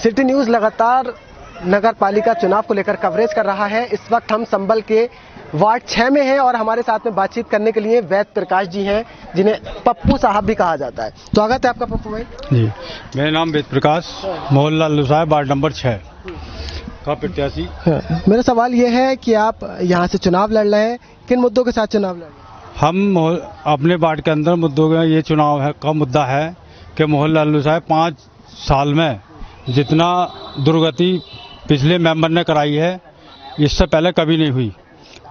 City news लगातार नगर पालिका चुनाव को लेकर कवरेज कर रहा है। इस वक्त हम संबल के वार्ड 6 में हैं और हमारे साथ में बातचीत करने के लिए वैद प्रकाश जी हैं, जिन्हें पप्पू साहब भी कहा जाता है। स्वागत है आपका पप्पू भाई। जी, मेरा नाम वैद प्रकाश, मोहल्ला लल्लू साहब, वार्ड नंबर 6 का प्रत्याशी। मेरा सवाल ये है कि आप यहाँ से चुनाव लड़ रहे हैं, किन मुद्दों के साथ चुनाव लड़ रहे हैं? हम अपने वार्ड के अंदर मुद्दों का ये चुनाव है का मुद्दा है कि मोहल्ला लल्लू साहब 5 साल में जितना दुर्गति पिछले मेंबर ने कराई है, इससे पहले कभी नहीं हुई।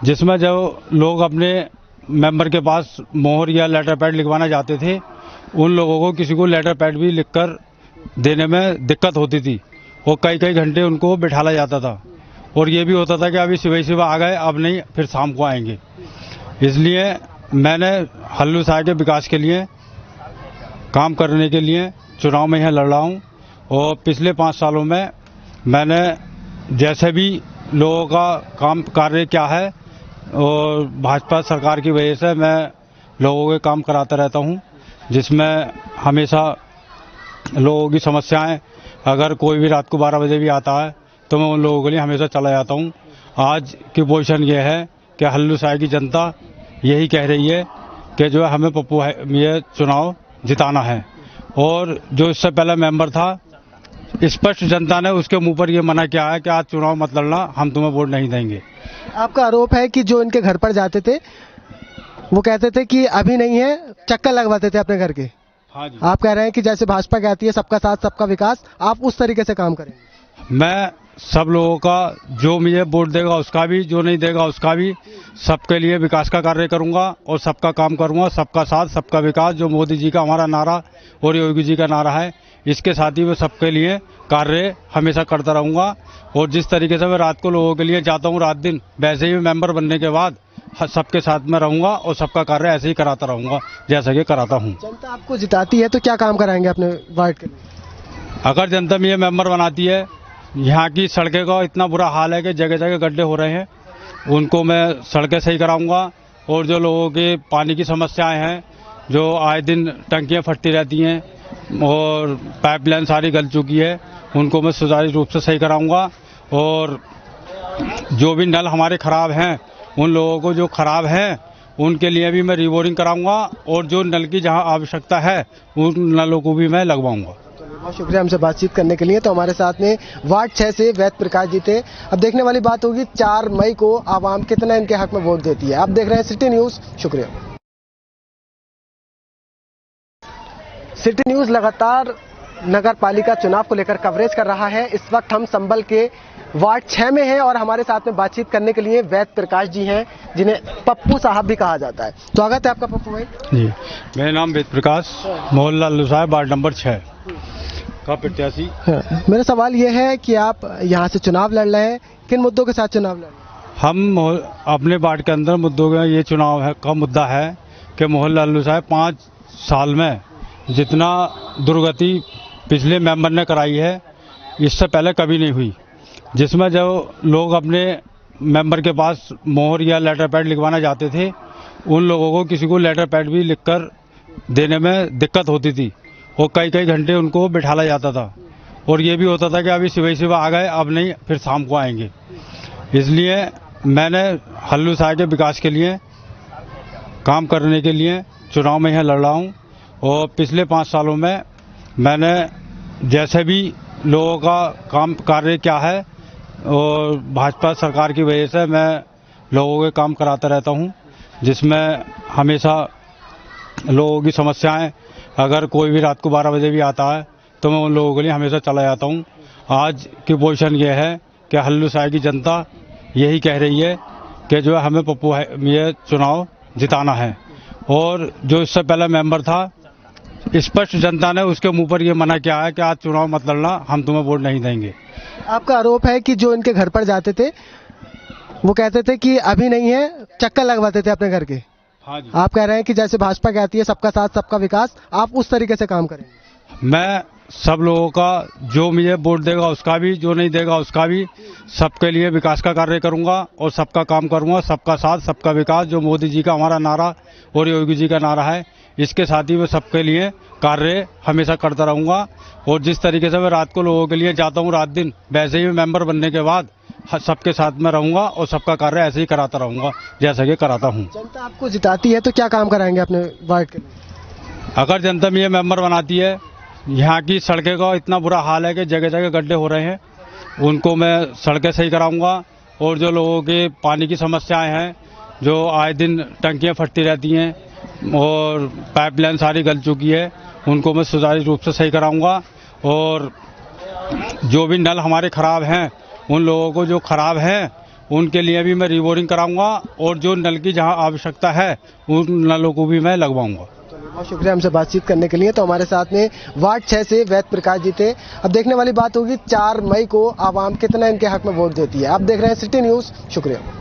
जिसमें जो लोग अपने मेंबर के पास मोहर या लेटर पैड लिखवाना जाते थे, उन लोगों को किसी को लेटर पैड भी लिखकर देने में दिक्कत होती थी और कई कई घंटे उनको बिठाला जाता था। और ये भी होता था कि अभी सुबह आ गए, अब नहीं, फिर शाम को आएंगे। इसलिए मैंने हल्लू साहब के विकास के लिए काम करने के लिए चुनाव में यहाँ लड़ रहा हूँ। और पिछले 5 सालों में मैंने जैसे भी लोगों का काम कार्य क्या है, और भाजपा सरकार की वजह से मैं लोगों के काम कराता रहता हूँ, जिसमें हमेशा लोगों की समस्याएं, अगर कोई भी रात को 12 बजे भी आता है तो मैं उन लोगों के लिए हमेशा चला जाता हूँ। आज की पोजीशन ये है कि हल्लू साहब की जनता यही कह रही है कि जो है हमें पप्पू ये चुनाव जिताना है। और जो इससे पहले मेंबर था, स्पष्ट जनता ने उसके मुंह पर यह मना किया है कि आज चुनाव मत लड़ना, हम तुम्हें वोट नहीं देंगे। आपका आरोप है कि जो इनके घर पर जाते थे वो कहते थे कि अभी नहीं है, चक्कर लगवाते थे अपने घर के। हाँ जी। आप कह रहे हैं कि जैसे भाजपा कहती है सबका साथ सबका विकास, आप उस तरीके से काम करेंगे। मैं सब लोगों का, जो मुझे वोट देगा उसका भी, जो नहीं देगा उसका भी, सबके लिए विकास का कार्य करूंगा और सबका काम करूंगा। सबका साथ सबका विकास, जो मोदी जी का हमारा नारा और योगी जी का नारा है, इसके साथ ही मैं सबके लिए कार्य हमेशा करता रहूंगा। और जिस तरीके से मैं रात को लोगों के लिए जाता हूं रात दिन, वैसे ही मेंबर बनने के बाद सबके साथ में रहूंगा और सबका कार्य ऐसे ही कराता रहूंगा जैसा कि कराता हूं। जनता आपको जिताती है तो क्या काम कराएंगे अपने वार्ड के लिए? अगर जनता मुझे मेंबर बनाती है, यहाँ की सड़कें का इतना बुरा हाल है कि जगह जगह गड्ढे हो रहे हैं, उनको मैं सड़कें सही कराऊंगा। और जो लोगों के पानी की समस्याएं हैं, जो आए दिन टंकियां फटती रहती हैं और पाइपलाइन सारी गल चुकी है, उनको मैं सुचारू रूप से सही कराऊंगा। और जो भी नल हमारे ख़राब हैं, उन लोगों को जो ख़राब हैं उनके लिए भी मैं रिबोरिंग कराऊंगा। और जो नल की जहां आवश्यकता है उन नलों को भी मैं लगवाऊंगा। बहुत शुक्रिया हमसे बातचीत करने के लिए। तो हमारे साथ में वार्ड 6 से वैद प्रकाश जी थे। अब देखने वाली बात होगी 4 मई को आवाम कितना इनके हक में वोट देती है। आप देख रहे हैं सिटी न्यूज़। शुक्रिया। सिटी न्यूज़ लगातार नगर पालिका चुनाव को लेकर कवरेज कर रहा है। इस वक्त हम संबल के वार्ड 6 में हैं और हमारे साथ में बातचीत करने के लिए वैद प्रकाश जी हैं, जिन्हें पप्पू साहब भी कहा जाता है। स्वागत है आपका पप्पू भाई। जी, मेरा नाम वैद प्रकाश, मोहल्ला लल्लू साहब, वार्ड नंबर 6 का प्रत्याशी। मेरा सवाल ये है कि आप यहाँ से चुनाव लड़ रहे हैं, किन मुद्दों के साथ चुनाव लड़ रहे हैं? हम अपने वार्ड के अंदर मुद्दों का ये चुनाव है का मुद्दा है कि मोहल्ला लल्लू साहब 5 साल में जितना दुर्गति पिछले मेंबर ने कराई है, इससे पहले कभी नहीं हुई। जिसमें जो लोग अपने मेंबर के पास मोहर या लेटर पैड लिखवाना जाते थे, उन लोगों को किसी को लेटर पैड भी लिखकर देने में दिक्कत होती थी और कई कई घंटे उनको बिठाला जाता था। और ये भी होता था कि अभी सुबह आ गए, अब नहीं, फिर शाम को आएंगे। इसलिए मैंने हल्लू साहब के विकास के लिए काम करने के लिए चुनाव में यहाँ लड़ रहा हूँ। और पिछले 5 सालों में मैंने जैसे भी लोगों का काम कार्य क्या है, और भाजपा सरकार की वजह से मैं लोगों के काम कराता रहता हूँ, जिसमें हमेशा लोगों की समस्याएं, अगर कोई भी रात को 12 बजे भी आता है तो मैं उन लोगों के लिए हमेशा चला जाता हूँ। आज की पोजीशन ये है कि हल्लू साहब की जनता यही कह रही है कि जो है हमें पप्पू ये चुनाव जिताना है। और जो इससे पहले मेंबर था, स्पष्ट जनता ने उसके मुंह पर यह मना किया है कि आज चुनाव मत लड़ना, हम तुम्हें वोट नहीं देंगे। आपका आरोप है कि जो इनके घर पर जाते थे वो कहते थे कि अभी नहीं है, चक्कर लगवाते थे अपने घर के। हाँ जी। आप कह रहे हैं कि जैसे भाजपा कहती है सबका साथ सबका विकास, आप उस तरीके से काम करेंगे। मैं सब लोगों का, जो मुझे वोट देगा उसका भी, जो नहीं देगा उसका भी, सबके लिए विकास का कार्य करूंगा और सबका काम करूंगा। सबका साथ सबका विकास, जो मोदी जी का हमारा नारा और योगी जी का नारा है, इसके साथ ही मैं सबके लिए कार्य हमेशा करता रहूँगा। और जिस तरीके से मैं रात को लोगों के लिए जाता हूँ रात दिन, वैसे ही मैं मेंबर बनने के बाद सबके साथ में रहूँगा और सबका कार्य ऐसे ही कराता रहूँगा जैसा कि कराता हूँ। जनता आपको जिताती है तो क्या काम कराएंगे अपने वार्ड के लिए? अगर जनता मुझे मेंबर बनाती है, यहाँ की सड़कें का इतना बुरा हाल है कि जगह जगह गड्ढे हो रहे हैं, उनको मैं सड़कें सही कराऊंगा। और जो लोगों के पानी की समस्याएं हैं, जो आए दिन टंकियां फटती रहती हैं और पाइपलाइन सारी गल चुकी है, उनको मैं सुचारू रूप से सही कराऊंगा। और जो भी नल हमारे ख़राब हैं, उन लोगों को जो ख़राब हैं उनके लिए भी मैं रिबोरिंग कराऊंगा। और जो नल की जहां आवश्यकता है उन नलों को भी मैं लगवाऊंगा। बहुत शुक्रिया हमसे बातचीत करने के लिए। तो हमारे साथ में वार्ड 6 से वैद प्रकाश जी थे। अब देखने वाली बात होगी 4 मई को आवाम कितना इनके हक में वोट देती है। आप देख रहे हैं सिटी न्यूज़। शुक्रिया।